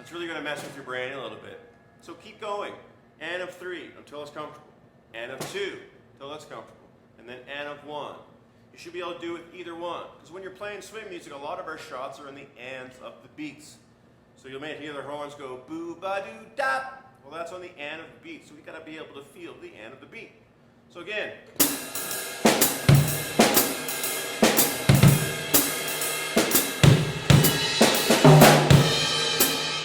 It's really going to mess with your brain a little bit. So keep going. N of 3 until it's comfortable. N of 2 until it's comfortable. And then N of 1. You should be able to do with either one. Because when you're playing swing music, a lot of our shots are in the ands of the beats. So you may hear the horns go boo ba doo da. Well, that's on the N of the beat. So we got to be able to feel the N of the beat. So again.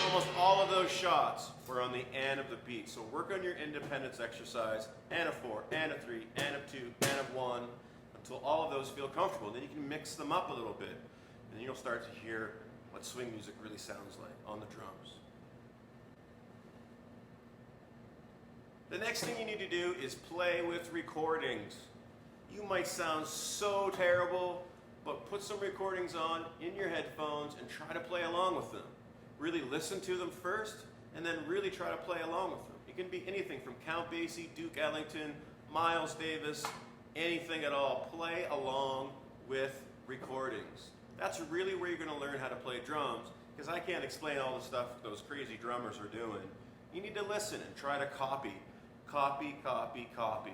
Almost all of those shots were on the N of the beat. So work on your independence exercise. N of 4, N of 3, N of 2, N of 1. Until all of those feel comfortable. Then you can mix them up a little bit. And then you'll start to hear what swing music really sounds like on the drums. The next thing you need to do is play with recordings. You might sound so terrible, but put some recordings on in your headphones and try to play along with them. Really listen to them first, and then really try to play along with them. It can be anything from Count Basie, Duke Ellington, Miles Davis, anything at all. Play along with recordings. That's really where you're going to learn how to play drums, because I can't explain all the stuff those crazy drummers are doing. You need to listen and try to copy. Copy, copy, copy.